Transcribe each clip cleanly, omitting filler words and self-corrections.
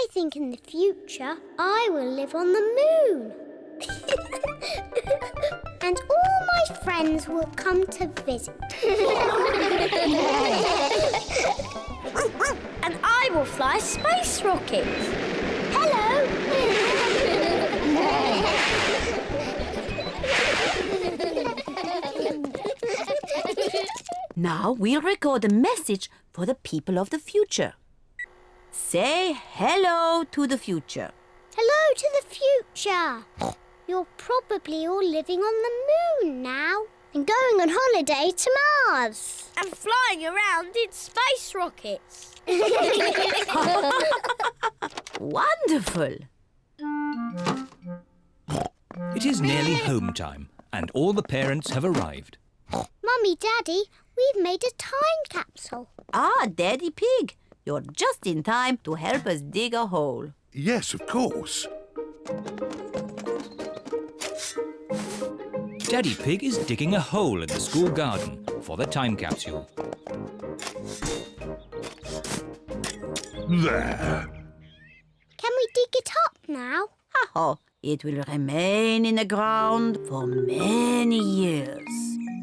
I think in the future I will live on the moon. And all my friends will come to visit. And I will fly space rockets. Hello! Now we'll record a message for the people of the future. Say hello to the future. Hello to the future. You're probably all living on the moon now and going on holiday to Mars. And flying around in space rockets. Wonderful! It is nearly home time and all the parents have arrived. Mummy, Daddy, we've made a time capsule. Ah, Daddy Pig, you're just in time to help us dig a hole. Yes, of course. Daddy Pig is digging a hole in the school garden for the time capsule. There. Can we dig it up now? Oh, it will remain in the ground for many years.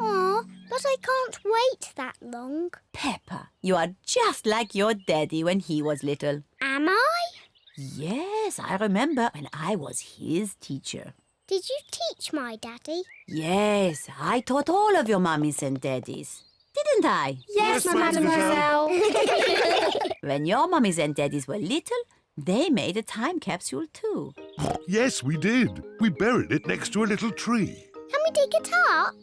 Aw, but I can't wait that long. Peppa, you are just like your daddy when he was little. Am I? Yes, I remember when I was his teacher. Did you teach my daddy? Yes, I taught all of your mummies and daddies. Didn't I? Yes, mademoiselle. When your mummies and daddies were little, they made a time capsule too. Yes, we did. We buried it next to a little tree. Can we dig it up?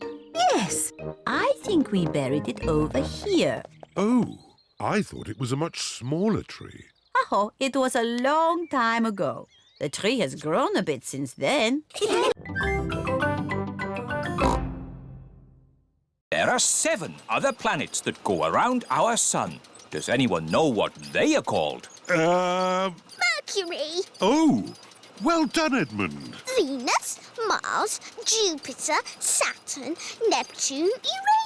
Yes, I think we buried it over here. Oh, I thought it was a much smaller tree. Oh, it was a long time ago. The tree has grown a bit since then. There are 7 other planets that go around our sun. Does anyone know what they are called? Mercury, Oh, well done, Edmund. Venus, Mars, Jupiter, Saturn, Neptune,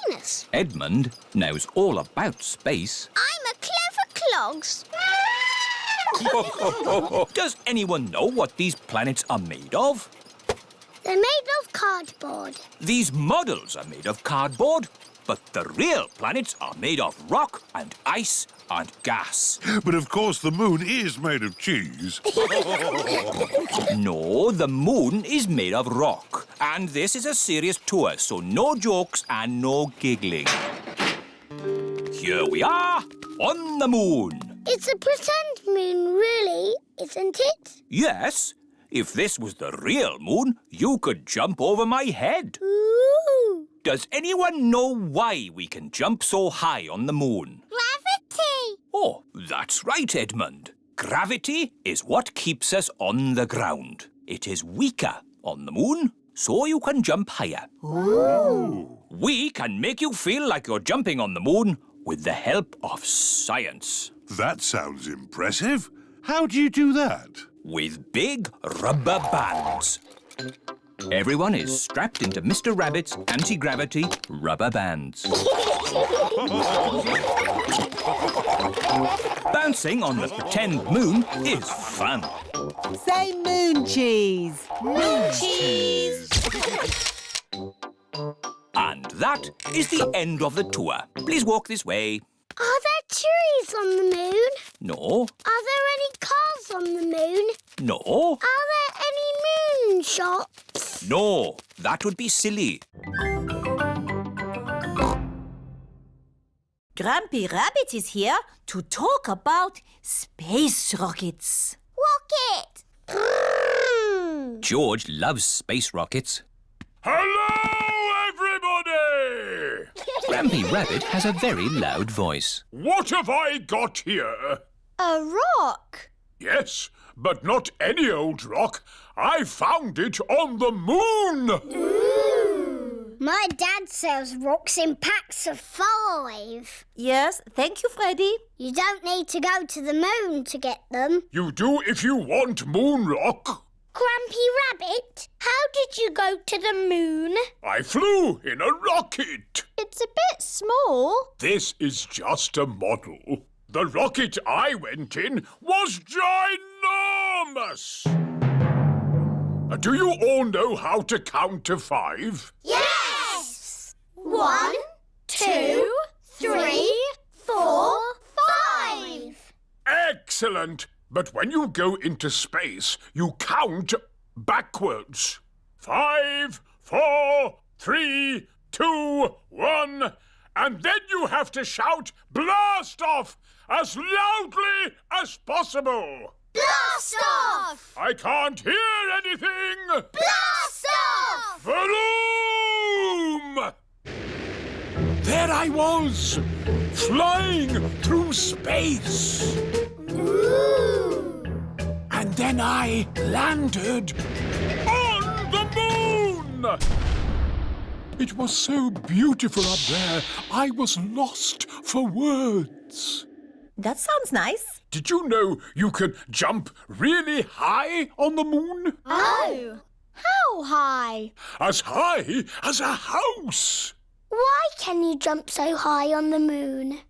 Uranus. Edmund knows all about space. I'm a clever clogs. Does anyone know what these planets are made of? They're made of cardboard. These models are made of cardboard, but the real planets are made of rock and ice and gas. But of course the moon is made of cheese. No, the moon is made of rock. And this is a serious tour, so no jokes and no giggling. Here we are, on the moon. It's a pretend moon, really, isn't it? Yes, if this was the real moon, you could jump over my head. Ooh! Does anyone know why we can jump so high on the moon? Gravity! Oh, that's right, Edmund. Gravity is what keeps us on the ground. It is weaker on the moon, so you can jump higher. Ooh! We can make you feel like you're jumping on the moon with the help of science. That sounds impressive. How do you do that? With big rubber bands. Everyone is strapped into Mr. Rabbit's anti-gravity rubber bands. Bouncing on the pretend moon is fun. Say moon cheese. Moon cheese. And that is the end of the tour. Please walk this way. Are there trees on the moon? No, Are there any cars on the moon? no, Are there any moon shops? no. That would be silly. Grumpy Rabbit is here to talk about space rockets. Rocket! Brrrr. George loves space rockets. Hello, everybody! Grumpy Rabbit has a very loud voice. What have I got here? A rock? Yes, but not any old rock. I found it on the moon! Ooh. My dad sells rocks in packs of 5. Yes, thank you, Freddy. You don't need to go to the moon to get them. You do if you want moon rock. Grumpy Rabbit, how did you go to the moon? I flew in a rocket. It's a bit small. This is just a model. The rocket I went in was ginormous! enormous! Do you all know how to count to 5? Yes! 1, 2, 3, 4, 5. Excellent! But when you go into space, you count backwards. 5, 4, 3, 2, 1... And then you have to shout blast off as loudly as possible. Blast off! I can't hear anything. Blast off! Vroom! There I was, flying through space. Ooh! And then I landed on the moon. It was so beautiful up there, I was lost for words. That sounds nice. Did you know you can jump really high on the moon? Oh! How high? As high as a house. Why can you jump so high on the moon?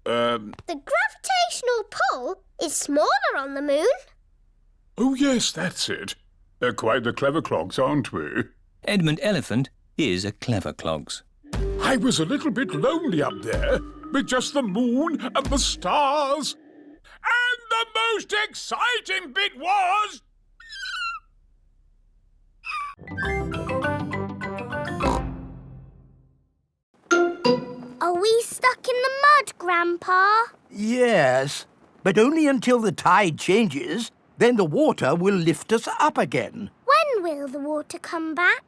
The gravitational pull is smaller on the moon. Oh, yes, that's it. They're quite the clever clogs, aren't we? Edmund Elephant is a clever clogs. I was a little bit lonely up there, with just the moon and the stars. And the most exciting bit was... Are we stuck in the mud, Grandpa? Yes, but only until the tide changes. Then the water will lift us up again. When will the water come back?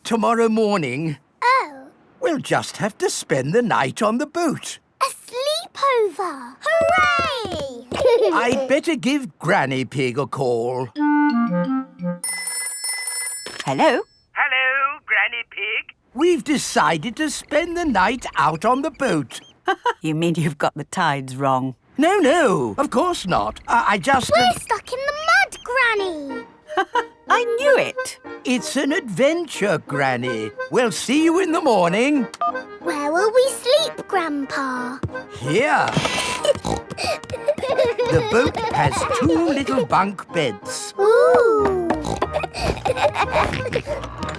Tomorrow morning. Oh, We'll just have to spend the night on the boat. a sleepover! Hooray! I'd better give Granny Pig a call. Hello? Hello, Granny Pig. We've decided to spend the night out on the boat. You mean you've got the tides wrong? No, of course not. I just... We're stuck in the mud, Granny! I knew it. It's an adventure, Granny. We'll see you in the morning. Where will we sleep, Grandpa? Here. The boat has 2 little bunk beds. Ooh!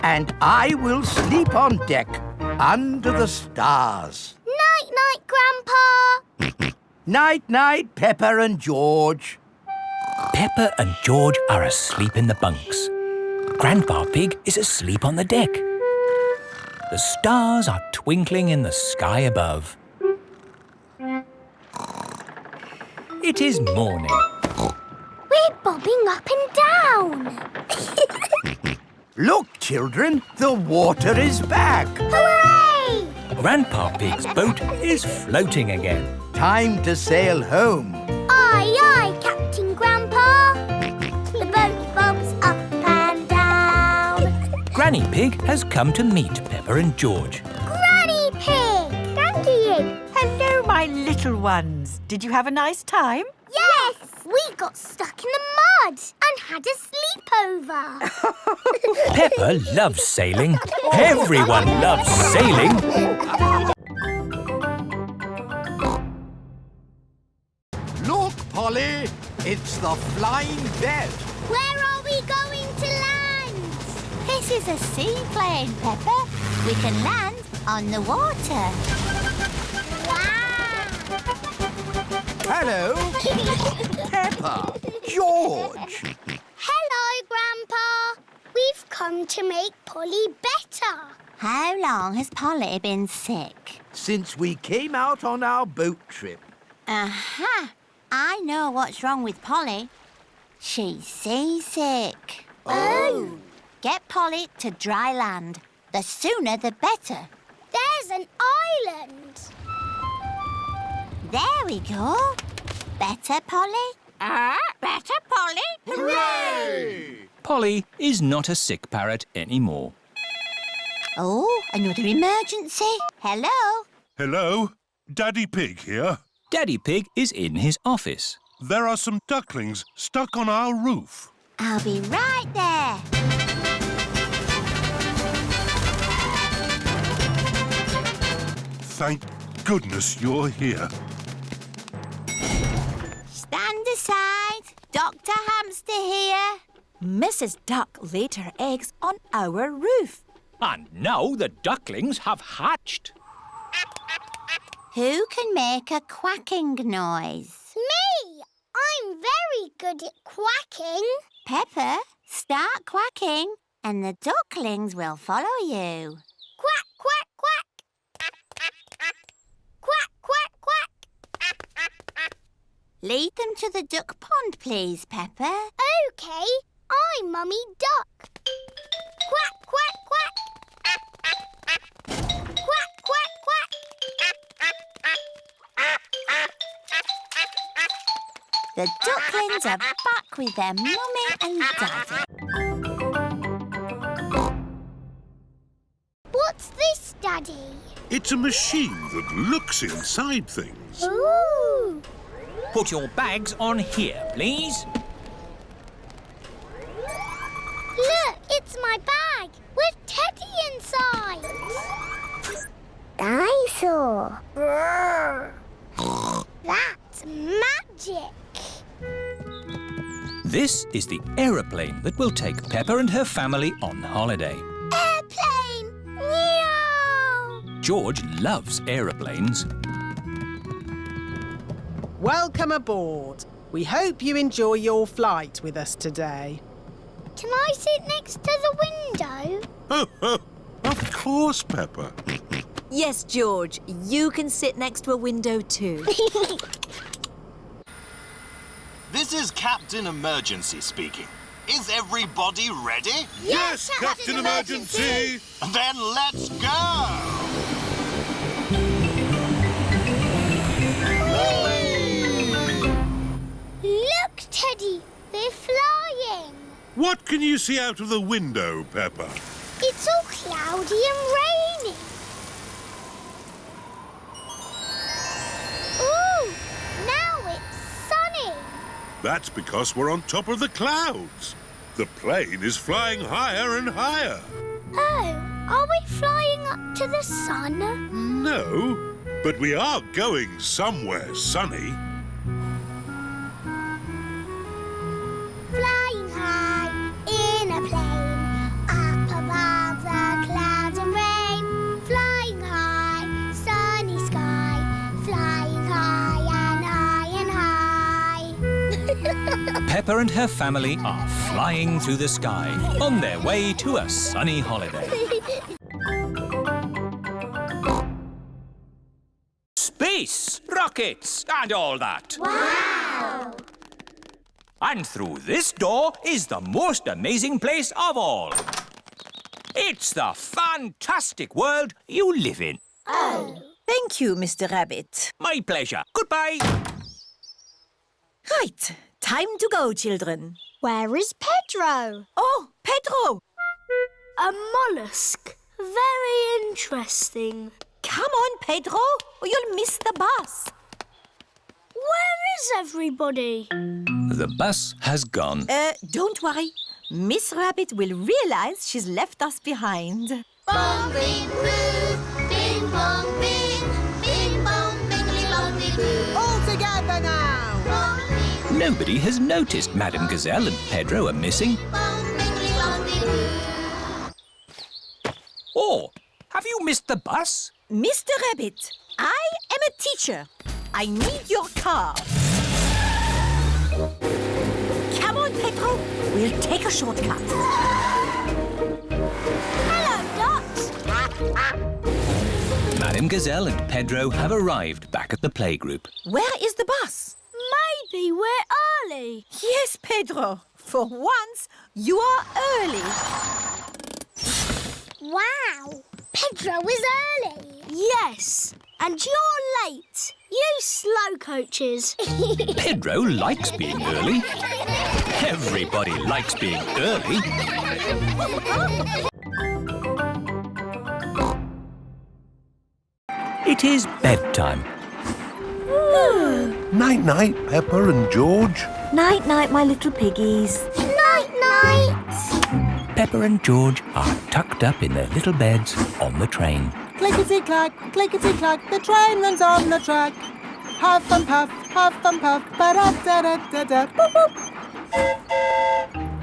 And I will sleep on deck, under the stars. Night-night, Grandpa! Night-night, Peppa and George. Peppa and George are asleep in the bunks. Grandpa Pig is asleep on the deck. The stars are twinkling in the sky above. It is morning. We're bobbing up and down! Look, children, the water is back. Hooray! Grandpa Pig's boat is floating again. Time to sail home. Aye, aye, Captain Grandpa! The boat bobs up and down. Granny Pig has come to meet Peppa and George. Granny Pig! Thank you! Hello, my little ones. Did you have a nice time? Yes! We got stuck in the mud and had a sleepover. Peppa loves sailing. Everyone loves sailing. Look, Polly, it's the flying bed. Where are we going to land? This is a seaplane, Peppa. We can land on the water. Wow! Hello, Peppa, George. Hello, Grandpa. We've come to make Polly better. How long has Polly been sick? Since we came out on our boat trip. Aha! I know what's wrong with Polly. She's seasick. Oh! Get Polly to dry land. The sooner the better. There's an island. There we go. Better, Polly? Better, Polly? Hooray! Polly is not a sick parrot anymore. Oh, another emergency. Hello? Hello, Daddy Pig here. Daddy Pig is in his office. There are some ducklings stuck on our roof. I'll be right there. Thank goodness you're here. Stand aside. Dr. Hamster here. Mrs. Duck laid her eggs on our roof. And now the ducklings have hatched. Who can make a quacking noise? Me! I'm very good at quacking. Peppa, start quacking and the ducklings will follow you. Quack, quack, quack. Quack, quack, quack. Lead them to the duck pond, please, Peppa. OK, I'm Mummy Duck. Quack, quack, quack. Quack, quack, quack. The ducklings are back with their mummy and daddy. What's this, Daddy? It's a machine that looks inside things. Ooh! Put your bags on here, please. Look, it's my bag with Teddy inside. Dinosaur. That's magic. This is the aeroplane that will take Peppa and her family on holiday. Airplane! Meow! George loves aeroplanes. Welcome aboard. We hope you enjoy your flight with us today. Can I sit next to the window? Oh, of course, Peppa. Yes, George, you can sit next to a window too. This is Captain Emergency speaking. Is everybody ready? Yes, Captain Emergency! Then let's go! Look, Teddy, they're flying. What can you see out of the window, Peppa? It's all cloudy and rainy. Ooh, now it's sunny. That's because we're on top of the clouds. The plane is flying higher and higher. Oh, are we flying up to the sun? No, but we are going somewhere sunny. Flying high in a plane, up above the clouds and rain. Flying high, sunny sky, flying high and high and high. Peppa and her family are flying through the sky on their way to a sunny holiday. Space, rockets, and all that. Wow! And through this door is the most amazing place of all. It's the fantastic world you live in. Oh. Thank you, Mr. Rabbit. My pleasure. Goodbye. Right, time to go, children. Where is Pedro? Oh, Pedro! A mollusk. Very interesting. Come on, Pedro, or you'll miss the bus. Where is everybody? The bus has gone. Don't worry. Miss Rabbit will realise she's left us behind. Bong, bing, boo. Bing, bong, bing. Bing, bong, bingly, bongly, boo. All together now! Bong, bing, Nobody has noticed Madame Gazelle and Pedro are missing. bong, bingly, bongly, boo. Oh, have you missed the bus? Mr. Rabbit, I am a teacher. I need your car. Come on, Pedro. We'll take a shortcut. Hello, ducks. Madame Gazelle and Pedro have arrived back at the playgroup. Where is the bus? Maybe we're early. Yes, Pedro. For once, you are early. Wow. Pedro is early. Yes, and you're late. You slow coaches. Pedro likes being early. Everybody likes being early. It is bedtime. Night-night, Peppa and George. Night-night, my little piggies. Night-night. Peppa and George are tucked up in their little beds on the train. Clickety-clack, clickety-clack, the train runs on the track. Huff and puff, ba-da-da-da-da-da, boop, boop.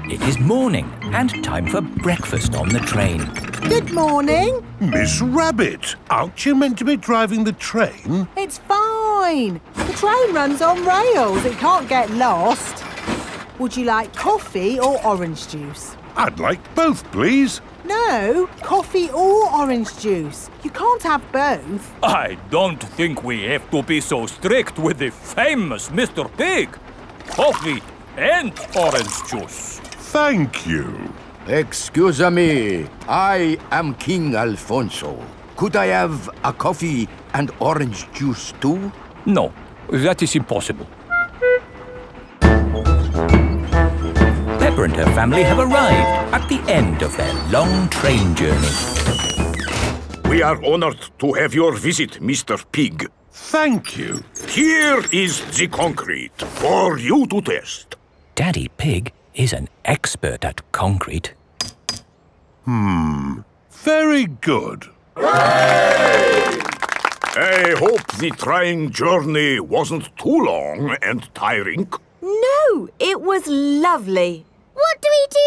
It is morning and time for breakfast on the train. Good morning. Miss Rabbit, aren't you meant to be driving the train? It's fine. The train runs on rails. It can't get lost. Would you like coffee or orange juice? I'd like both, please. No, coffee or orange juice. You can't have both. I don't think we have to be so strict with the famous Mr. Pig. Coffee and orange juice. Thank you. Excuse me, I am King Alfonso. Could I have a coffee and orange juice too? No, that is impossible. Peppa and her family have arrived at the end of their long train journey. We are honored to have your visit, Mr. Pig. Thank you. Here is the concrete for you to test. Daddy Pig is an expert at concrete. Very good. I hope the train journey wasn't too long and tiring. No, it was lovely. What do we do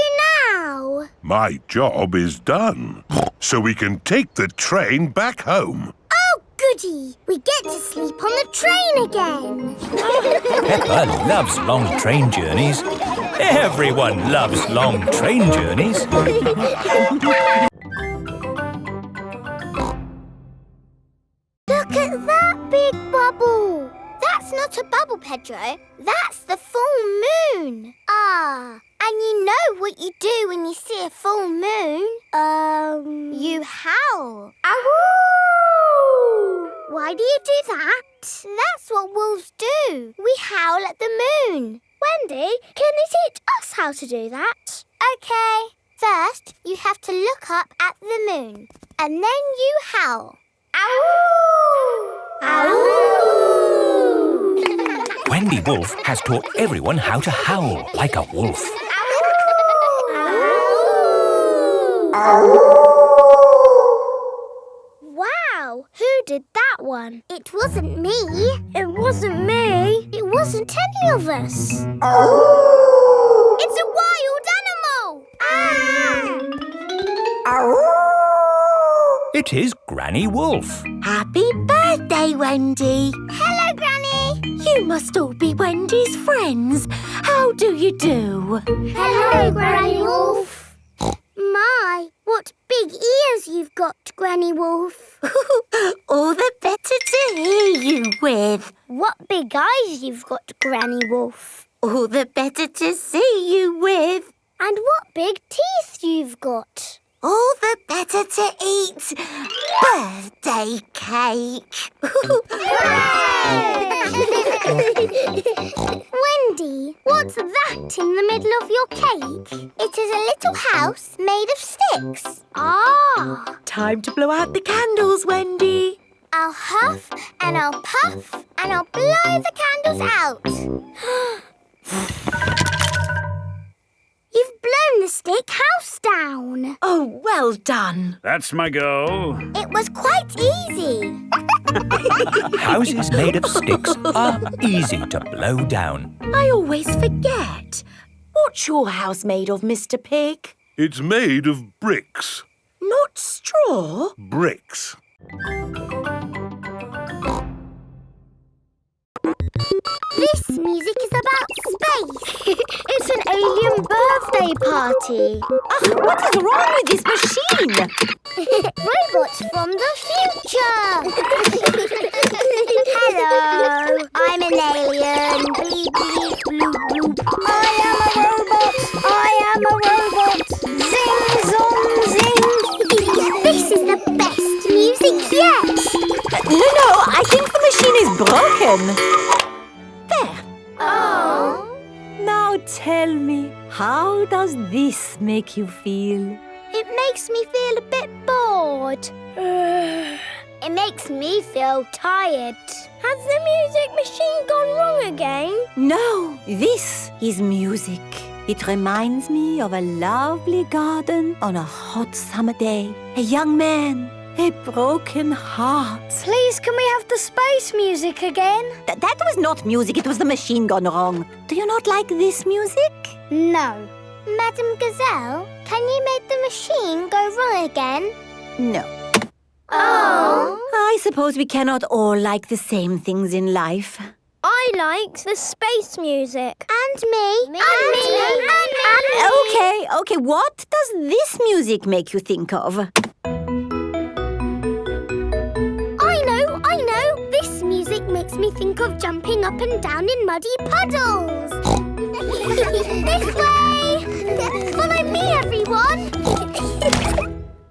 now? My job is done, so we can take the train back home. Oh, goody! We get to sleep on the train again. Peppa loves long train journeys. Everyone loves long train journeys. Look at that big bubble. That's not a bubble, Pedro. That's the full moon. Ah, and you know what you do when you see a full moon? You howl. Ow! Why do you do that? That's what wolves do. We howl at the moon. Wendy, can you teach us how to do that? Okay. First, you have to look up at the moon. And then you howl. Ow! Ow! Wendy Wolf has taught everyone how to howl like a wolf. Wow, who did that one? It wasn't me. It wasn't me. It wasn't any of us. It's a wild animal. It is Granny Wolf. Happy birthday, Wendy. Hello, Granny. You must all be Wendy's friends. How do you do? Hello, Granny Wolf. My, what big ears you've got, Granny Wolf. All the better to hear you with. What big eyes you've got, Granny Wolf. All the better to see you with. And what big teeth you've got. All the better to eat birthday cake. Wendy, what's that in the middle of your cake? It is a little house made of sticks. Ah! Time to blow out the candles, Wendy. I'll huff and I'll puff and I'll blow the candles out. You've blown the stick house down. Oh, well done. That's my goal. It was quite easy. Houses made of sticks are easy to blow down. I always forget. What's your house made of, Mr. Pig? It's made of bricks. Not straw? Bricks. This music is about space. It's an alien birthday party. What is wrong with this machine? Robots from the future. Hello, I'm an alien. Bleep, bleep, bloop, bloop. I am a robot. I am a robot. Zing, zong, zing. This is the best music yet. No, I think the machine is broken. There. Oh. Now tell me, how does this make you feel? It makes me feel a bit bored. It makes me feel tired. Has the music machine gone wrong again? No, this is music. It reminds me of a lovely garden on a hot summer day. A young man A broken heart. Please, can we have the space music again? That was not music, it was the machine gone wrong. Do you not like this music? No. Madam Gazelle, can you make the machine go wrong again? No. Oh. I suppose we cannot all like the same things in life. I liked the space music. And me. And me. Okay, what does this music make you think of? I know. This music makes me think of jumping up and down in muddy puddles. This way. Follow me, everyone.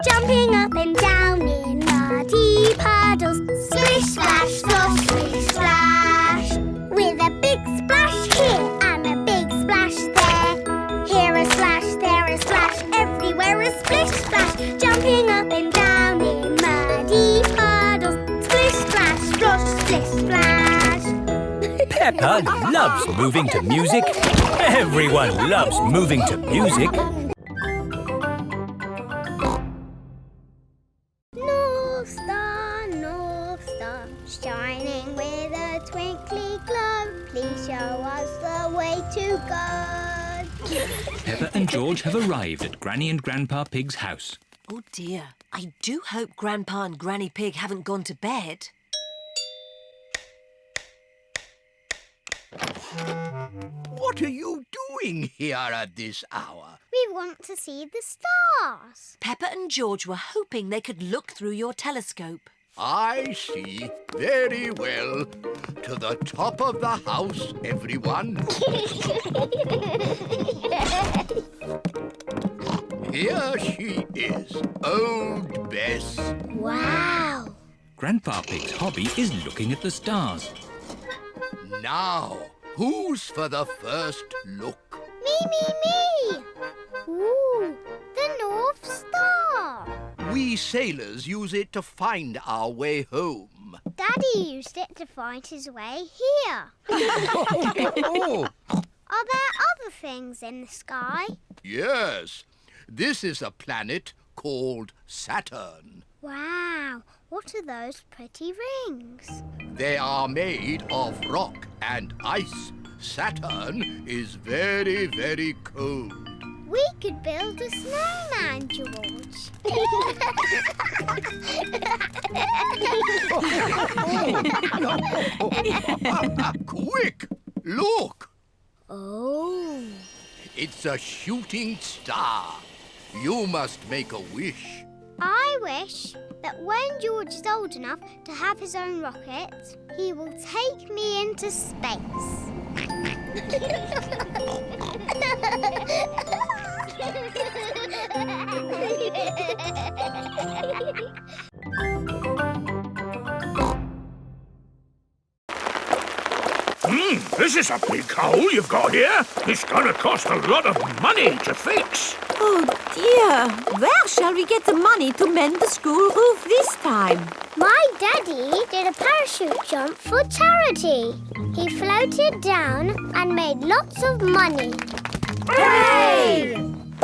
Jumping up and down in muddy puddles. Splish, splash, slosh, splish, splash. With a big splash here and a big splash there. Here a splash, there a splash, everywhere a splish, splash. Jumping up and down in muddy puddles. Splish, splash, slosh, splish, splash. Peppa loves moving to music. Everyone loves moving to music. North Star, shining with a twinkly glow. Please show us the way to go. Peppa and George have arrived at Granny and Grandpa Pig's house. Oh dear, I do hope Grandpa and Granny Pig haven't gone to bed. What are you doing here at this hour? We want to see the stars. Peppa and George were hoping they could look through your telescope. I see. Very well. To the top of the house, everyone. Here she is, old Bess. Wow. Grandpa Pig's hobby is looking at the stars. Now, who's for the first look? Me. Ooh, the North Star. We sailors use it to find our way home. Daddy used it to find his way here. Oh, Are there other things in the sky? yes. This is a planet called Saturn. Wow, what are those pretty rings? They are made of rock and ice. Saturn is very, very cold. We could build a snowman, George. Quick, look. Oh. It's a shooting star. You must make a wish. I wish that when George is old enough to have his own rocket, he will take me into space. This is a big hole you've got here. It's going to cost a lot of money to fix. Oh dear, where shall we get the money to mend the school roof this time? My daddy did a parachute jump for charity. He floated down and made lots of money. Hooray!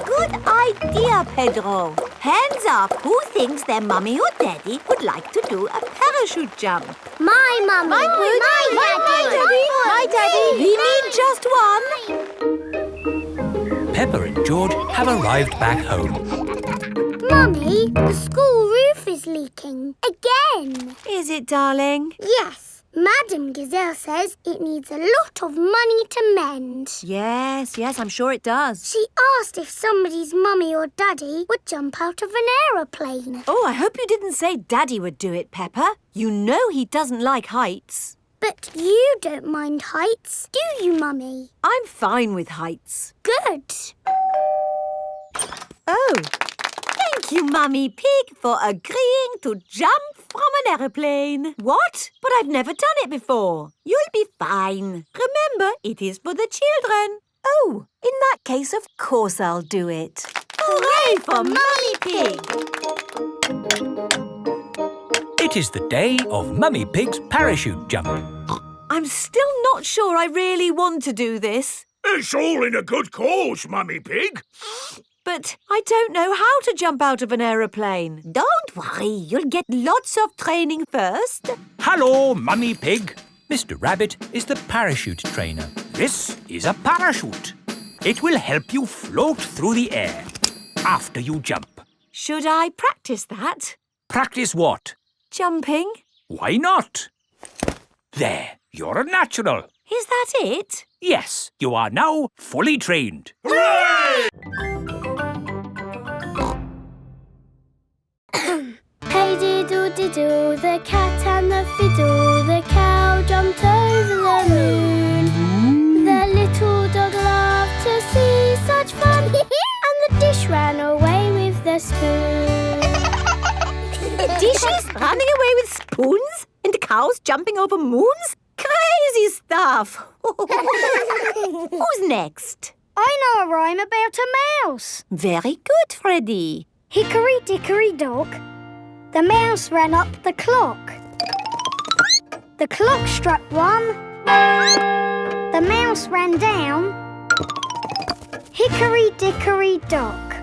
Good idea, Pedro. Hands up, who thinks their mummy or daddy would like to do a parachute jump? My mummy. My daddy. We need just one. Peppa and George have arrived back home. Mummy, the school roof is leaking. Again. Is it, darling? Yes. Madam Gazelle says it needs a lot of money to mend. Yes, I'm sure it does. She asked if somebody's mummy or daddy would jump out of an aeroplane. Oh, I hope you didn't say Daddy would do it, Peppa. You know he doesn't like heights. But you don't mind heights, do you, Mummy? I'm fine with heights. Good. Oh, thank you, Mummy Pig, for agreeing to jump from an aeroplane. What? But I've never done it before. You'll be fine. Remember, it is for the children. Oh, in that case, of course I'll do it. Hooray for Mummy Pig! It is the day of Mummy Pig's parachute jump. I'm still not sure I really want to do this. It's all in a good cause, Mummy Pig. but I don't know how to jump out of an aeroplane. Don't worry, you'll get lots of training first. Hello, Mummy Pig. Mr. Rabbit is the parachute trainer. This is a parachute. It will help you float through the air after you jump. Should I practice that? Practice what? Jumping. Why not? There, you're a natural. Is that it? Yes, you are now fully trained. Hooray! Hey diddle diddle, the cat and the fiddle, the cow jumped over the moon. The little dog loved to see such fun, and the dish ran away with the spoon. Dishes running away with spoons and cows jumping over moons? Crazy stuff. Who's next? I know a rhyme about a mouse. Very good, Freddy. Hickory dickory dock, the mouse ran up the clock. The clock struck 1, the mouse ran down. Hickory dickory dock.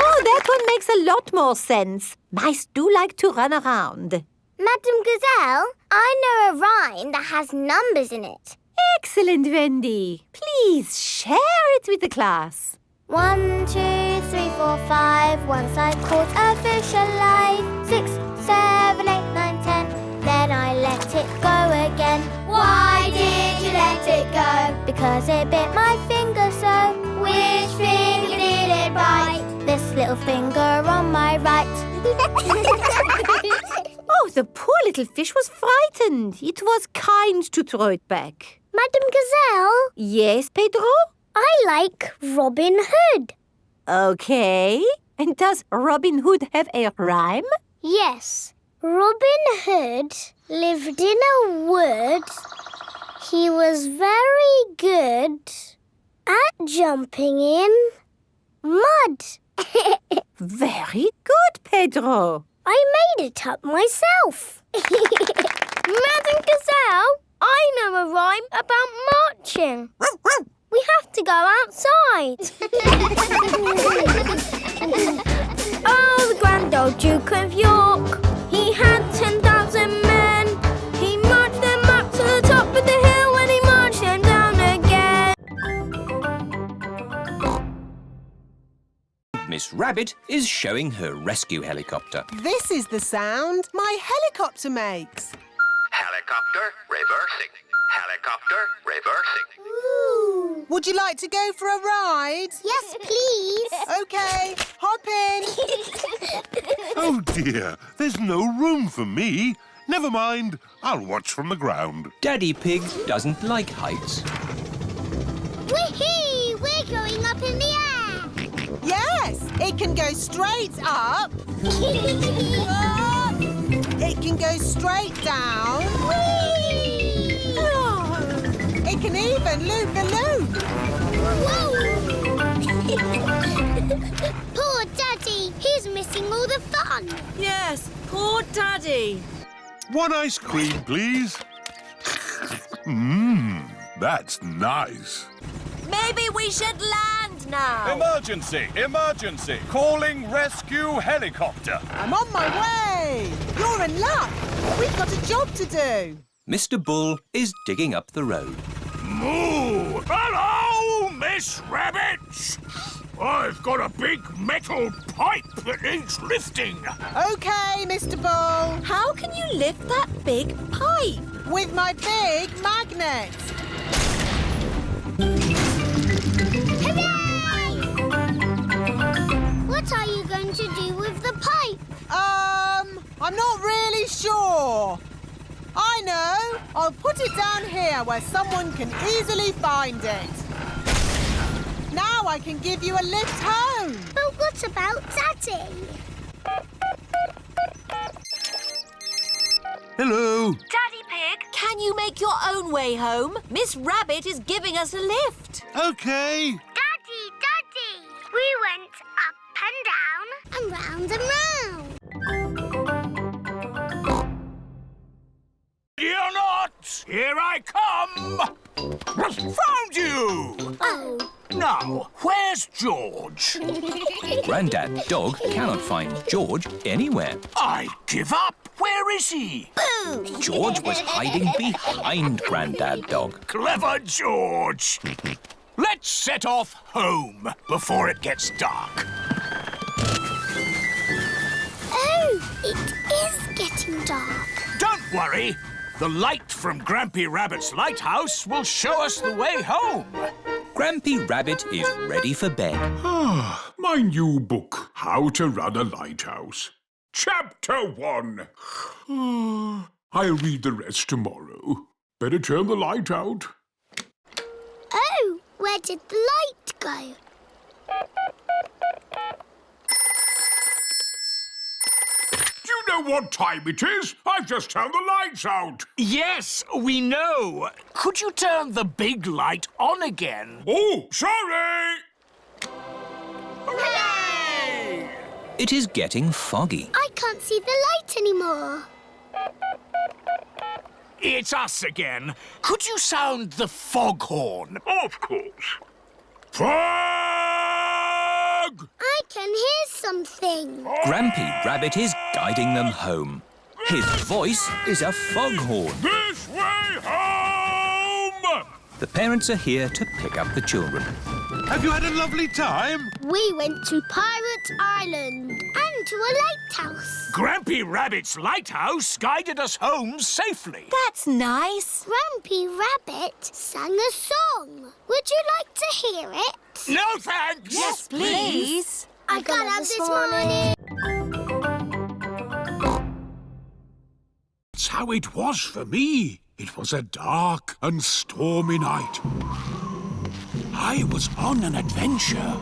Oh, that one makes a lot more sense. Mice do like to run around. Madam Gazelle, I know a rhyme that has numbers in it. Excellent, Wendy. Please share it with the class. 1, 2, 3, 4, 5. Once I caught a fish alive. 6, 7, 8, 9, 10. Then I let it go again. Why did you let it go? Because it bit my finger so. Which finger did it bite? This little finger on my right. Oh, the poor little fish was frightened. It was kind to throw it back. Madam Gazelle, Yes, Pedro? I like Robin Hood. Okay. And does Robin Hood have a rhyme? Yes. Robin Hood lived in a wood. He was very good at jumping in mud. Very good, Pedro. I made it up myself. Madam Gazelle, I know a rhyme about marching. We have to go outside. Oh, the grand old Duke of York. He had 10,000 men. He marched them up to the top of the hill and he marched them down again. Miss Rabbit is showing her rescue helicopter. This is the sound my helicopter makes. Helicopter reversing. Helicopter reversing. Ooh. Would you like to go for a ride? Yes, please. OK, hop in. Oh dear, there's no room for me. Never mind, I'll watch from the ground. Daddy Pig doesn't like heights. Whee! We're going up in the air. Yes, it can go straight up. It can go straight down. Whee! Oh, it can even loop the loop. Whoa! Poor Daddy, he's missing all the fun. Yes, poor Daddy. One ice cream, please. That's nice. Maybe we should land now. Emergency! Emergency! Calling rescue helicopter. I'm on my way. You're in luck. We've got a job to do. Mr. Bull is digging up the road. Moo! Hello, Miss Rabbit! I've got a big metal pipe that needs lifting. OK, Mr. Bull. How can you lift that big pipe? With my big magnet. Hooray! What are you going to do with the pipe? I'm not really sure. I know. I'll put it down here where someone can easily find it. Now I can give you a lift home. But what about Daddy? Hello. Daddy Pig, can you make your own way home? Miss Rabbit is giving us a lift. Okay. Daddy, we went up and down and round and round. You're not! Here I come! Found you! Oh, Now, where's George? Grandad Dog cannot find George anywhere. I give up. Where is he? Boo! George was hiding behind Grandad Dog. Clever George! Let's set off home before it gets dark. Oh, it is getting dark. Don't worry. The light from Grampy Rabbit's lighthouse will show us the way home. Grampy Rabbit is ready for bed. My new book, How to Run a Lighthouse. Chapter 1. I'll read the rest tomorrow. Better turn the light out. Oh, where did the light go? Do you know what time it is? I've just turned the lights out. Yes, we know. Could you turn the big light on again? Oh, sorry! Hooray! It is getting foggy. I can't see the light anymore. It's us again. Could you sound the foghorn? Of course. Fog! I can hear something. Grampy Rabbit is guiding them home. His voice is a foghorn. This way home! The parents are here to pick up the children. Have you had a lovely time? We went to Pirate Island and to a lighthouse. Grampy Rabbit's lighthouse guided us home safely. That's nice. Grampy Rabbit sang a song. Would you like to hear it? No thanks. Yes, please. I got up this morning. That's how it was for me. It was a dark and stormy night. I was on an adventure.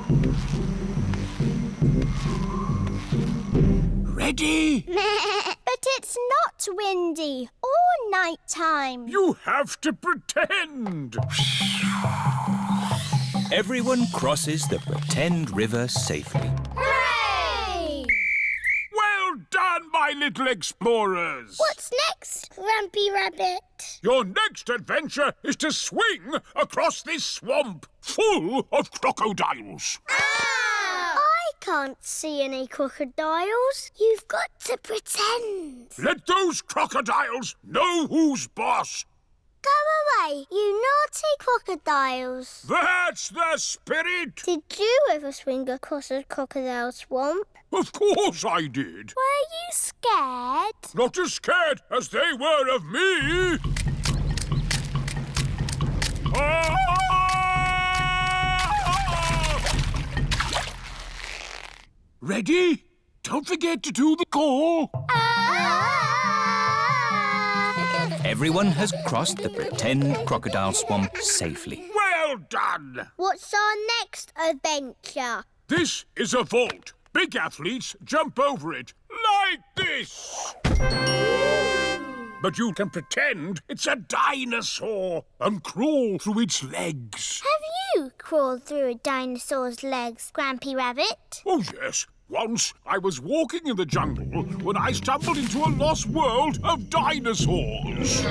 Ready? But it's not windy or nighttime. You have to pretend. Everyone crosses the pretend river safely. Hooray! Well done, my little explorers. What's next, Grampy Rabbit? Your next adventure is to swing across this swamp full of crocodiles. I can't see any crocodiles. You've got to pretend. Let those crocodiles know who's boss. Go away, you naughty crocodiles. That's the spirit. Did you ever swing across a crocodile swamp? Of course I did. Were you scared? Not as scared as they were of me. Ready? Don't forget to do the call. Everyone has crossed the pretend crocodile swamp safely. Well done. What's our next adventure? This is a vault. Big athletes jump over it like this. But you can pretend it's a dinosaur and crawl through its legs. Have you crawled through a dinosaur's legs, Grampy Rabbit? Oh, yes. Once I was walking in the jungle when I stumbled into a lost world of dinosaurs.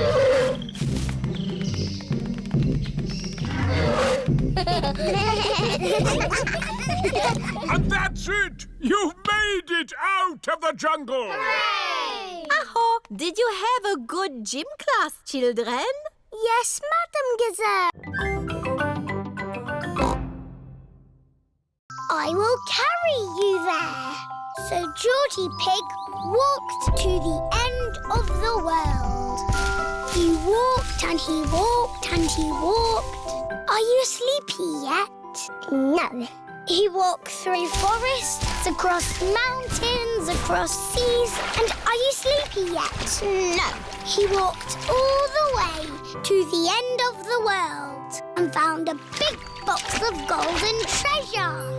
And that's it! You've made it out of the jungle! Hooray! Aho, did you have a good gym class, children? Yes, Madam Gazette. I will carry you there. So Georgie Pig walked to the end of the world. He walked and he walked and he walked. Are you sleepy yet? No. He walked through forests, across mountains, across seas. And are you sleepy yet? No. He walked all the way to the end of the world and found a big box of golden treasure.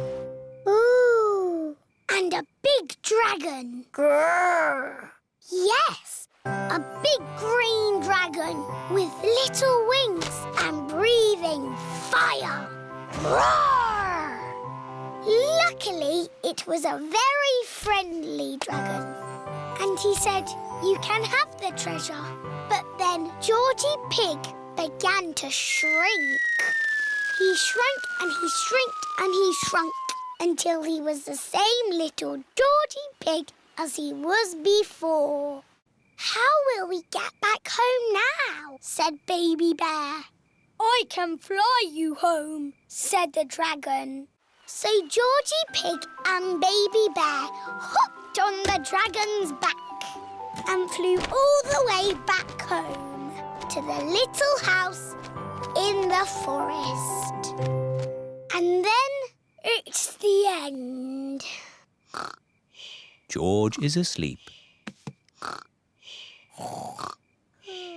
Ooh, and a big dragon. Grrr. Yes, a big green dragon with little wings and breathing fire. Roar! Luckily, it was a very friendly dragon. And he said, you can have the treasure. But then Georgie Pig began to shrink. He shrank and he shrinked and he shrunk until he was the same little Geordie Pig as he was before. How will we get back home now? Said Baby Bear. I can fly you home, said the dragon. So Georgie Pig and Baby Bear hopped on the dragon's back and flew all the way back home to the little house in the forest. And then it's the end. George is asleep.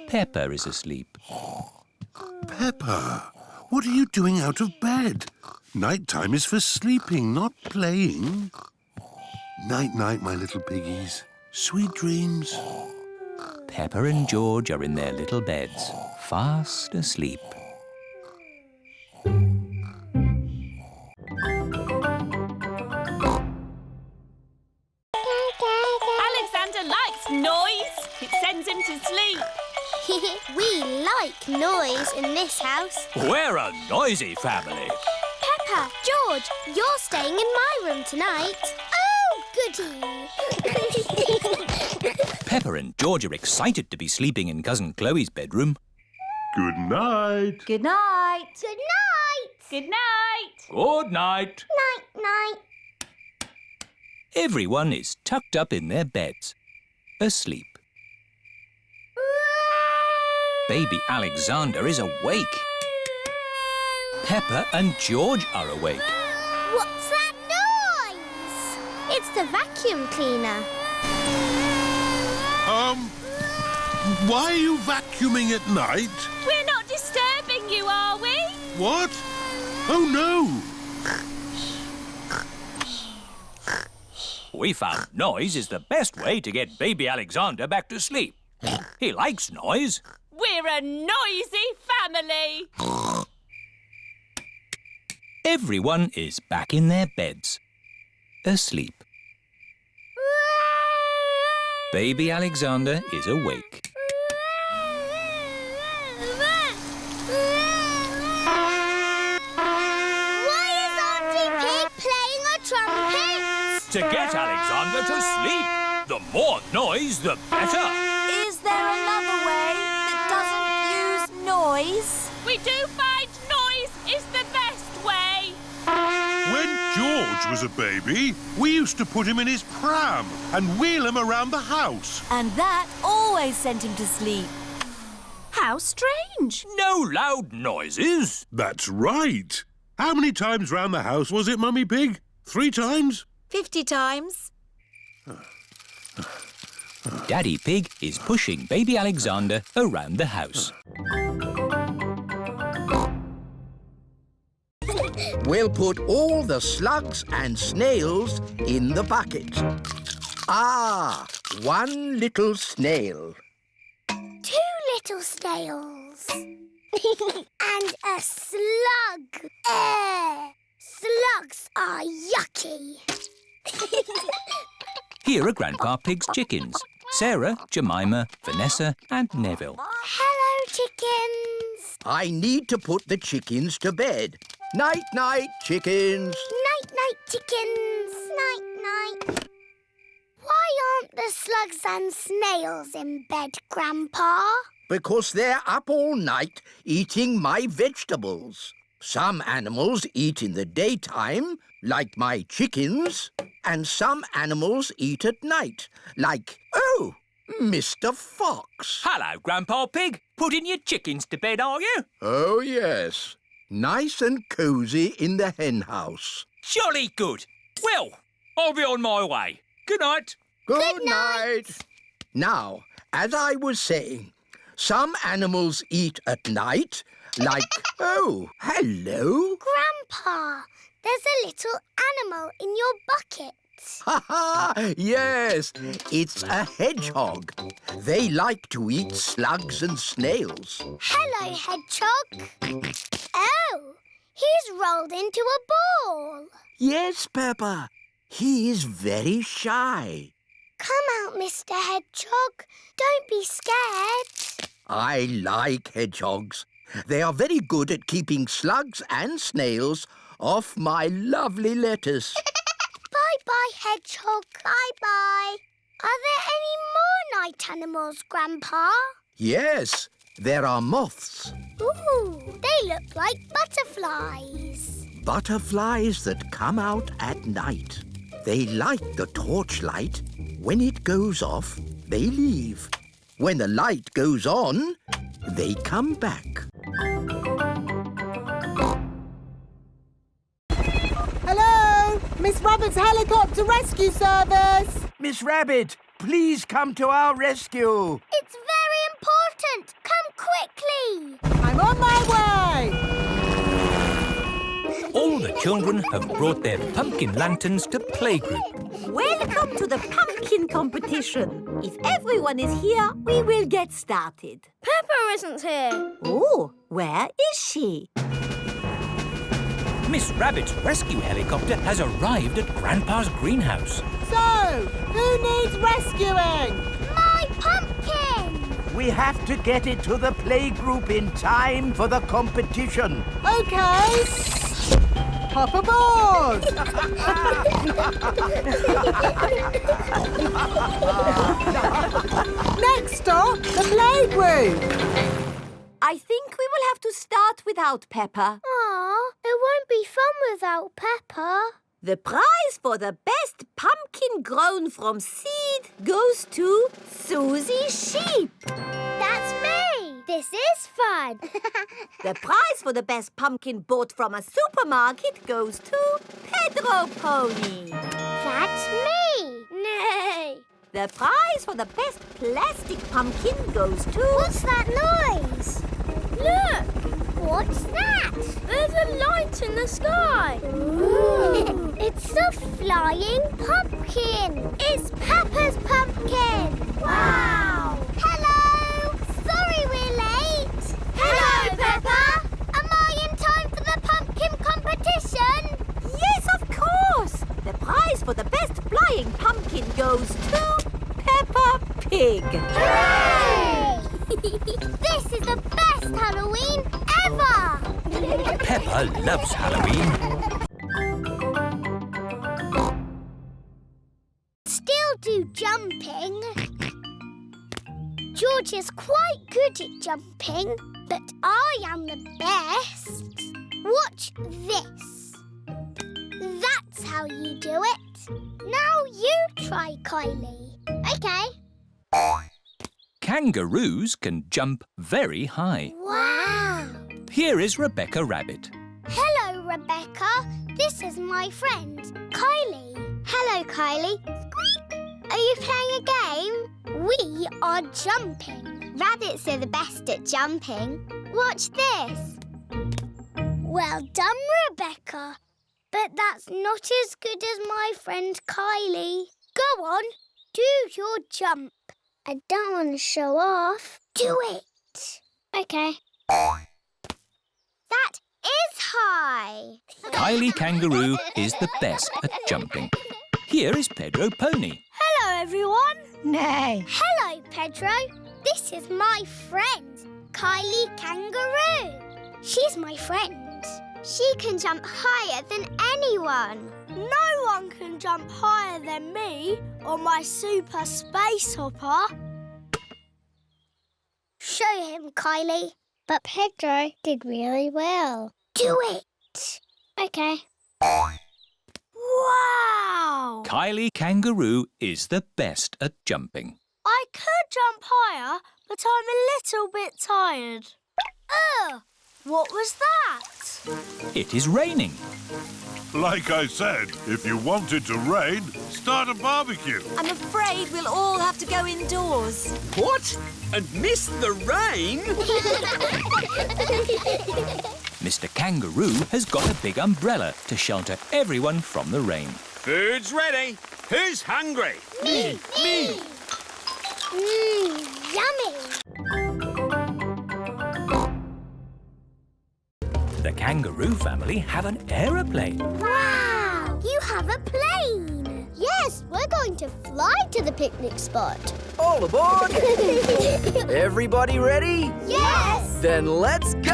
Peppa is asleep. Peppa, what are you doing out of bed? Night-time is for sleeping, not playing. Night-night, my little piggies. Sweet dreams. Peppa and George are in their little beds, fast asleep. Alexander likes noise. It sends him to sleep. We like noise in this house. We're a noisy family. Peppa, George, you're staying in my room tonight. Oh, goody. Peppa and George are excited to be sleeping in Cousin Chloe's bedroom. Good night. Good night. Good night. Good night. Good night. Night-night. Everyone is tucked up in their beds, asleep. Baby Alexander is awake. Peppa and George are awake. What's that noise? It's the vacuum cleaner. Why are you vacuuming at night? We're not disturbing you, are we? What? Oh, no. We found noise is the best way to get baby Alexander back to sleep. He likes noise. We're a noisy family. Everyone is back in their beds, asleep. Baby Alexander is awake. Why is Auntie Pig playing a trumpet? To get Alexander to sleep. The more noise, the better. Is there another way that doesn't use noise? We do find noise is the best way. When George was a baby, we used to put him in his pram and wheel him around the house. And that always sent him to sleep. How strange. No loud noises. That's right. How many times round the house was it, Mummy Pig? 3 times? 50 times. Daddy Pig is pushing baby Alexander around the house. We'll put all the slugs and snails in the bucket. Ah, one little snail. 2 little snails. And a slug. Slugs are yucky. Here are Grandpa Pig's chickens. Sarah, Jemima, Vanessa and Neville. Hello, chickens. I need to put the chickens to bed. Night-night, chickens. Night-night, chickens. Night-night. Why aren't the slugs and snails in bed, Grandpa? Because they're up all night eating my vegetables. Some animals eat in the daytime, like my chickens, and some animals eat at night, like, Mr. Fox. Hello, Grandpa Pig. Putting your chickens to bed, are you? Oh, yes. Nice and cosy in the hen house. Jolly good. Well, I'll be on my way. Good night. Good night. Now, as I was saying, some animals eat at night, like, hello. Grandpa, there's a little animal in your bucket. Ha ha! Yes, it's a hedgehog. They like to eat slugs and snails. Hello, hedgehog. Oh, he's rolled into a ball. Yes, Peppa. He is very shy. Come out, Mr. Hedgehog. Don't be scared. I like hedgehogs. They are very good at keeping slugs and snails off my lovely lettuce. Bye-bye, hedgehog. Bye-bye. Are there any more night animals, Grandpa? Yes, there are moths. Ooh, they look like butterflies. Butterflies that come out at night. They like the torchlight. When it goes off, they leave. When the light goes on, they come back. Hello, Miss Rabbit's helicopter rescue service. Miss Rabbit, please come to our rescue. It's very important. Come quickly. I'm on my way. All the children have brought their pumpkin lanterns to playgroup. Welcome to the pumpkin competition. If everyone is here, we will get started. Peppa isn't here. Oh, where is she? Miss Rabbit's rescue helicopter has arrived at Grandpa's greenhouse. So, who needs rescuing? My pumpkin. We have to get it to the playgroup in time for the competition. Okay. Hop aboard. Next stop, the playgroup. I think we will have to start without Peppa. Aw, it won't be fun without Peppa. The prize for the best pumpkin grown from seed goes to Suzy Sheep. That's me. This is fun. The prize for the best pumpkin bought from a supermarket goes to Pedro Pony. That's me. Nay. The prize for the best plastic pumpkin goes to... What's that noise? Look, What's that? there's a light in the sky. Ooh. It's a flying pumpkin. It's Peppa's pumpkin. Wow. Hello. Sorry we're late. Hello, Peppa. Am I in time for the pumpkin competition? Yes, of course! The prize for the best flying pumpkin goes to Peppa Pig. Hooray! This is the best Halloween ever! Peppa loves Halloween. Still do jumping. George is quite good at jumping, but I am the best. Watch this. That's how you do it. Now you try, Kylie. Okay. Kangaroos can jump very high. Wow. Here is Rebecca Rabbit. Hello, Rebecca. This is my friend, Kylie. Hello, Kylie. Squeak. Are you playing a game? We are jumping. Rabbits are the best at jumping. Watch this. Well done, Rebecca. But that's not as good as my friend Kylie. Go on, do your jump. I don't want to show off. Do it. Okay. That is high. Kylie Kangaroo is the best at jumping. Here is Pedro Pony. Hello, everyone. Nay. Hello, Pedro. This is my friend, Kylie Kangaroo. She's my friend. She can jump higher than anyone. No one can jump higher than me or my super space hopper. Show him, Kylie. But Pedro did really well. Do it. Okay. Wow! Kylie Kangaroo is the best at jumping. I could jump higher, but I'm a little bit tired. Ugh! What was that? It is raining. Like I said, if you want it to rain, start a barbecue. I'm afraid we'll all have to go indoors. What? And miss the rain? Mr. Kangaroo has got a big umbrella to shelter everyone from the rain. Food's ready. Who's hungry? Me. Yummy. The Kangaroo family have an aeroplane. Wow! You have a plane. Yes, we're going to fly to the picnic spot. All aboard! Everybody ready? Yes! Then let's go!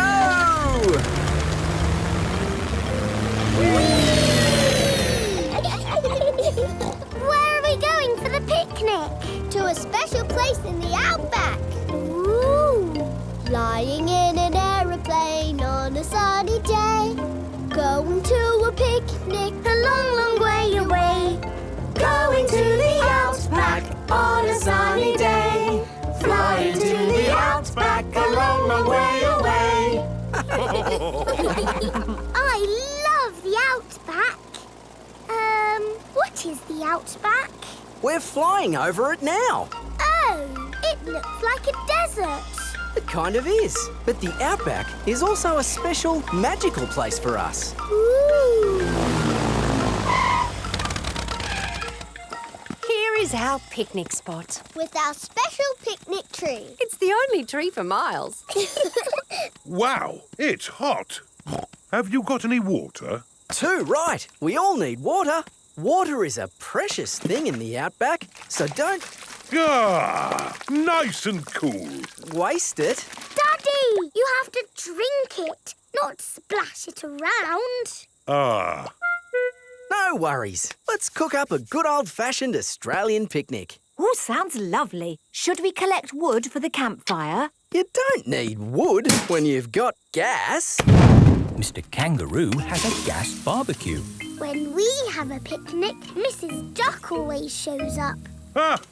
Where are we going for the picnic? To a special place in the outback. Ooh! Flying in an aeroplane on a sunny day. Going to a picnic a long, long way away. Going to the outback on a sunny day. Flying to the outback a long, long way away. I love the outback. What is the outback? We're flying over it now. Oh, it looks like a desert. It kind of is. But the outback is also a special, magical place for us. Ooh. Here is our picnic spot. With our special picnic tree. It's the only tree for miles. Wow, it's hot. Have you got any water? Too right. We all need water. Water is a precious thing in the outback, so don't Nice and cool. waste it. Daddy, you have to drink it, not splash it around. No worries. Let's cook up a good old-fashioned Australian picnic. Oh, sounds lovely. Should we collect wood for the campfire? You don't need wood when you've got gas. Mr. Kangaroo has a gas barbecue. When we have a picnic, Mrs. Duck always shows up.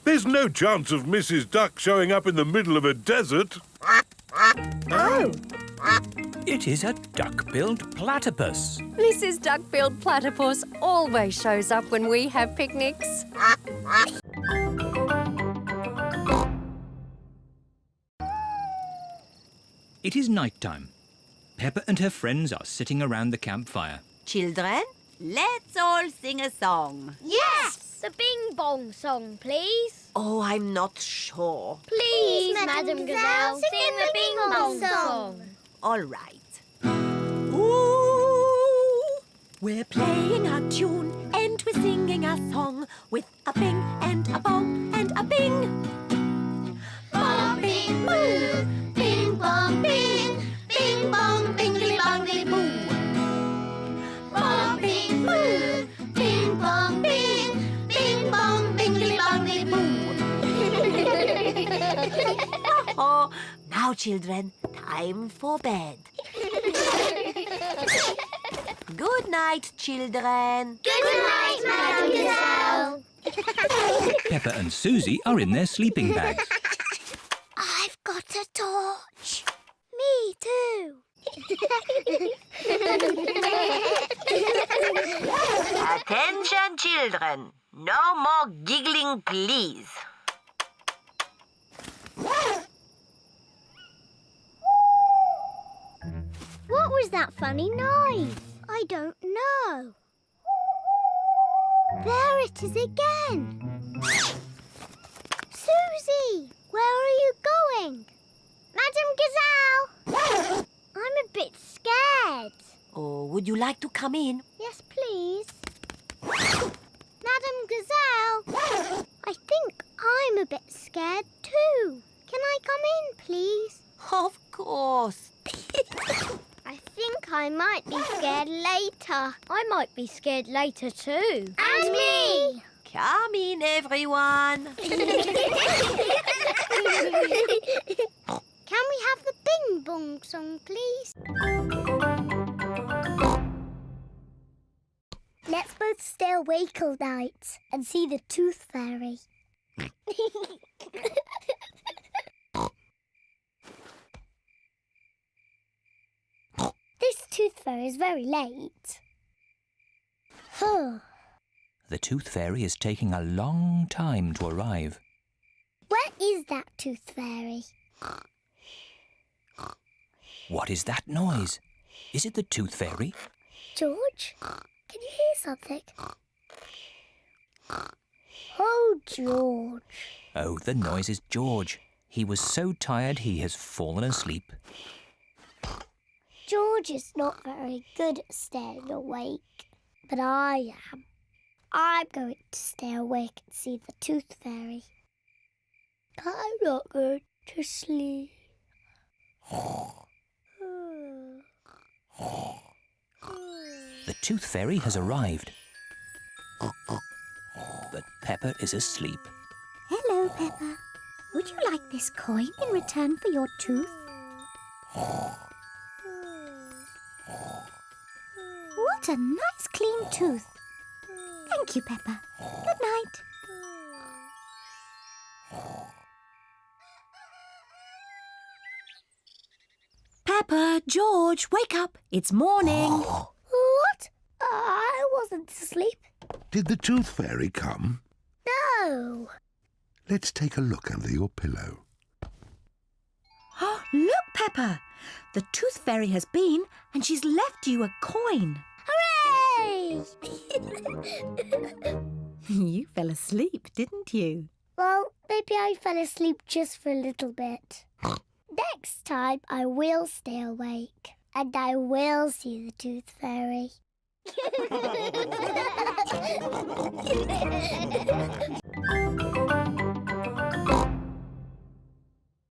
There's no chance of Mrs. Duck showing up in the middle of a desert. Oh. It is a duck-billed platypus. Mrs. Duck-billed Platypus always shows up when we have picnics. It is night time. Peppa and her friends are sitting around the campfire. Children, let's all sing a song. Yes! The Bing Bong song, please. Oh, I'm not sure. Please, Madam Gazelle, sing the Bing Bong song. All right. Ooh, we're playing a tune and we're singing a song with a bing and a bong and a bing. Bong, bing, boo. Bing, bong, bing. Bing, bong, bingly, bongly, boo. Bong, bing, boo. Bing, bong, bing. Bing, bong, bingly, bongly, boo. Oh, now, children, time for bed. Good night, children. Good night, Madam Gazelle. Peppa and Suzy are in their sleeping bags. I've got a torch. Me too. Attention, children. No more giggling, please. What was that funny noise? I don't know. There it is again. Suzy, where are you going? Madam Gazelle! I'm a bit scared. Oh, would you like to come in? Yes, please. Madam Gazelle, I think I'm a bit scared too. Can I come in, please? Of course. I think I might be scared later. I might be scared later too. And me! Come in, everyone. Can we have the Bing Bong song, please? Let's both stay awake all night and see the Tooth Fairy. This Tooth Fairy is very late. The Tooth Fairy is taking a long time to arrive. Where is that Tooth Fairy? What is that noise? Is it the Tooth Fairy? George, can you hear something? Oh, George. Oh, the noise is George. He was so tired he has fallen asleep. George is not very good at staying awake, but I am. I'm going to stay awake and see the Tooth Fairy. But I'm not going to sleep. The Tooth Fairy has arrived. But Peppa is asleep. Hello, Peppa. Would you like this coin in return for your tooth? What a nice clean tooth. Thank you, Peppa. Good night. Peppa, George, wake up. It's morning. What? I wasn't asleep. Did the Tooth Fairy come? No. Let's take a look under your pillow. Look, Peppa. The Tooth Fairy has been and she's left you a coin. Hooray! You fell asleep, didn't you? Well, maybe I fell asleep just for a little bit. Next time I will stay awake and I will see the Tooth Fairy. You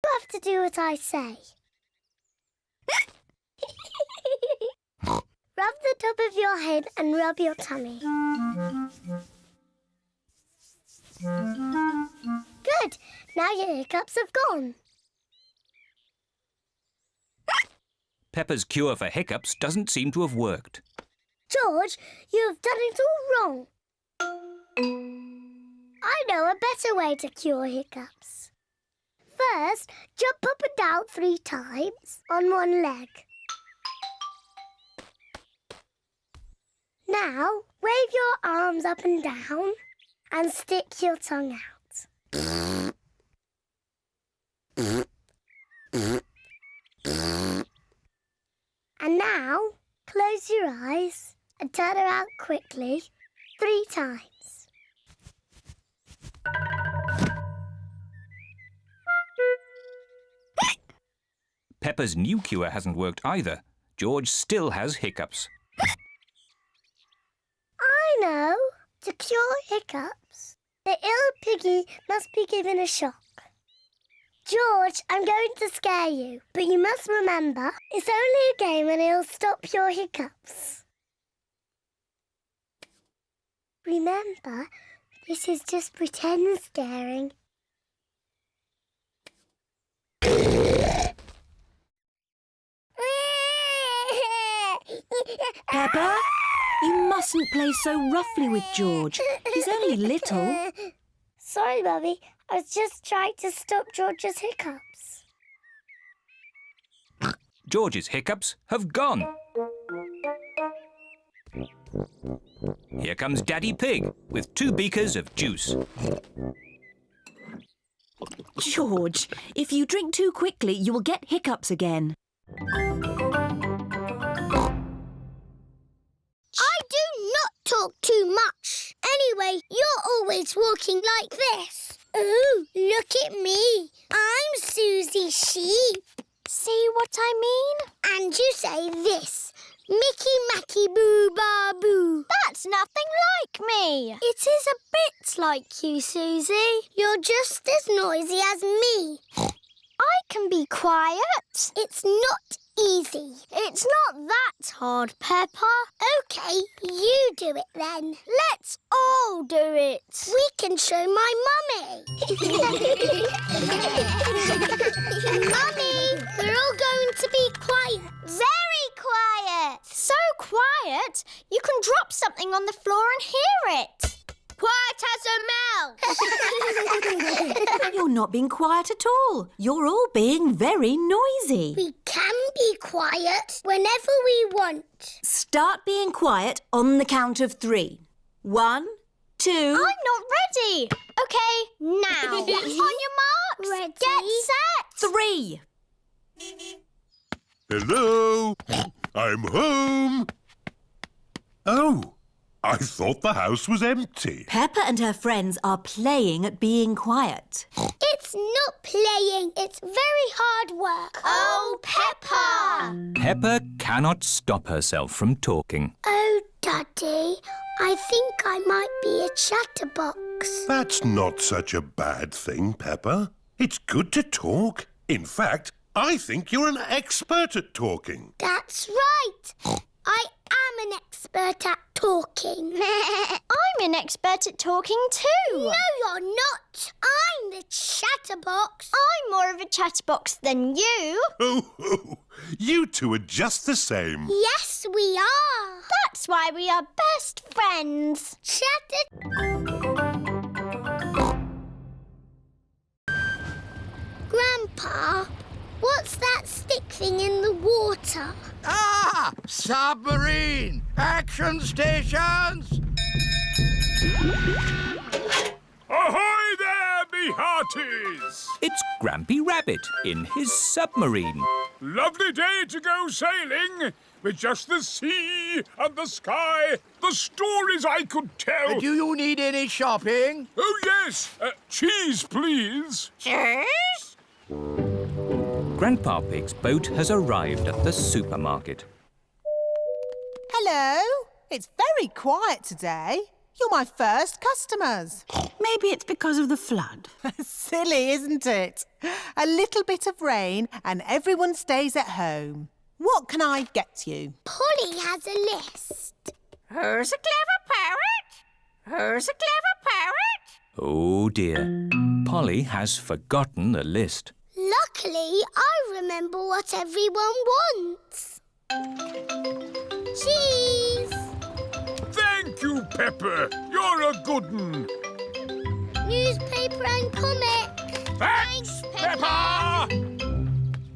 have to do what I say. Rub the top of your head and rub your tummy. Good. Now your hiccups have gone. Peppa's cure for hiccups doesn't seem to have worked. George, you have done it all wrong. I know a better way to cure hiccups. First, jump up and down 3 times on one leg. Now, wave your arms up and down and stick your tongue out. And now, close your eyes and turn around quickly 3 times. Peppa's new cure hasn't worked either. George still has hiccups. I know. To cure hiccups, the ill piggy must be given a shock. George, I'm going to scare you, but you must remember, it's only a game and it'll stop your hiccups. Remember, this is just pretend scaring. Peppa, you mustn't play so roughly with George. He's only little. Sorry, Mummy. I was just trying to stop George's hiccups. George's hiccups have gone. Here comes Daddy Pig with 2 beakers of juice. George, if you drink too quickly, you will get hiccups again. I do not talk too much. Anyway, you're always walking like this. Ooh, look at me. I'm Suzy Sheep. See what I mean? And you say this. Mickey Macky Boo Ba Boo. That's nothing like me. It is a bit like you, Suzy. You're just as noisy as me. I can be quiet. It's not easy. It's not that hard, Peppa. OK, you do it then. Let's all do it. We can show my mummy. Mummy, we're all going to be quiet. Very quiet. So quiet, you can drop something on the floor and hear it. Quiet as a mouse. You're not being quiet at all. You're all being very noisy. We can be quiet whenever we want. Start being quiet on the count of 3. 1, 2... I'm not ready. OK, now. On your marks. Ready. Get set. 3. Hello? I'm home. Oh, I thought the house was empty. Peppa and her friends are playing at being quiet. It's not playing. It's very hard work. Oh, Peppa! Peppa cannot stop herself from talking. Oh, Daddy, I think I might be a chatterbox. That's not such a bad thing, Peppa. It's good to talk. In fact, I think you're an expert at talking. That's right. I am an expert at talking. I'm an expert at talking too. No, you're not. I'm the chatterbox. I'm more of a chatterbox than you. Oh, you two are just the same. Yes, we are. That's why we are best friends. Grandpa, what's that stick thing in the water? Ah! Submarine Action stations! Ahoy there, me hearties! It's Grampy Rabbit in his submarine. Lovely day to go sailing, with just the sea and the sky, the stories I could tell. Do you need any shopping? Oh, yes. Cheese, please. Cheese? Grandpa Pig's boat has arrived at the supermarket. Hello. It's very quiet today. You're my first customers. Maybe it's because of the flood. Silly, isn't it? A little bit of rain and everyone stays at home. What can I get you? Polly has a list. Who's a clever parrot? Who's a clever parrot? Oh dear, Polly has forgotten the list. Luckily, I remember what everyone wants. Cheese! Thank you, Pepper. You're a good un. Newspaper and comic. Thanks, Peppa!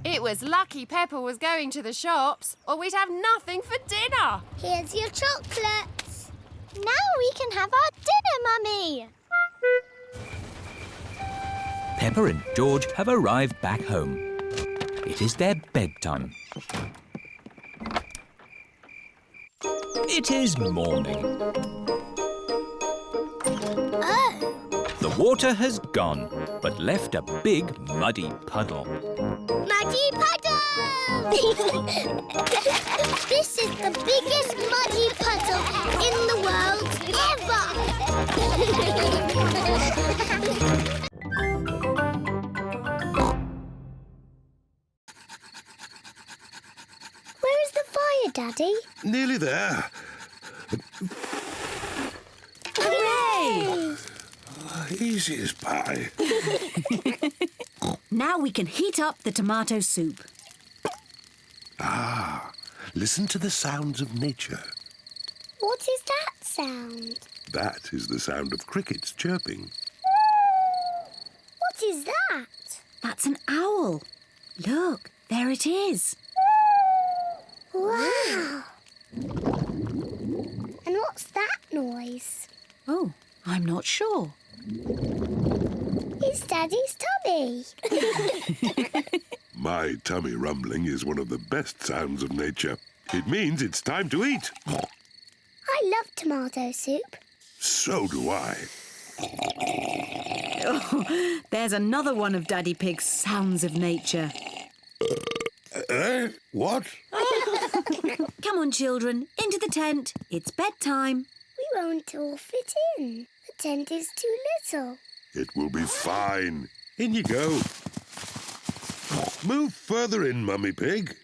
It was lucky Peppa was going to the shops, or we'd have nothing for dinner. Here's your chocolates. Now we can have our dinner, Mummy. Peppa and George have arrived back home. It is their bedtime. It is morning. Oh. The water has gone, but left a big muddy puddle. Muddy puddle! This is the biggest muddy puddle in the world ever! Where is the fire, Daddy? Nearly there. Hooray! Easy as pie. Now we can heat up the tomato soup. Ah, listen to the sounds of nature. What is that sound? That is the sound of crickets chirping. What is that? That's an owl. Look, there it is. Wow! And what's that noise? Oh, I'm not sure. It's Daddy's tummy. My tummy rumbling is one of the best sounds of nature. It means it's time to eat. I love tomato soup. So do I. Oh, there's another one of Daddy Pig's sounds of nature. What? Come on, children, into the tent. It's bedtime. We won't all fit in. The tent is too little. It will be fine. In you go. Move further in, Mummy Pig.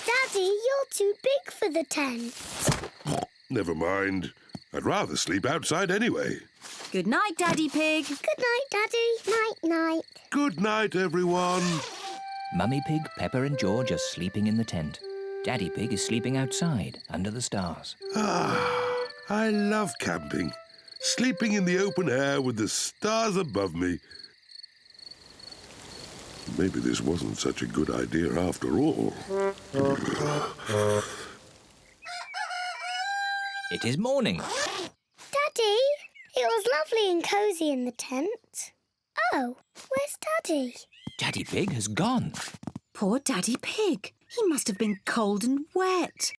Daddy, you're too big for the tent. Never mind. I'd rather sleep outside anyway. Good night, Daddy Pig. Good night, Daddy. Night-night. Good night, everyone. Mummy Pig, Peppa and George are sleeping in the tent. Daddy Pig is sleeping outside, under the stars. Ah, I love camping. Sleeping in the open air with the stars above me. Maybe this wasn't such a good idea after all. It is morning. Daddy, it was lovely and cosy in the tent. Oh, where's Daddy? Daddy Pig has gone. Poor Daddy Pig. He must have been cold and wet.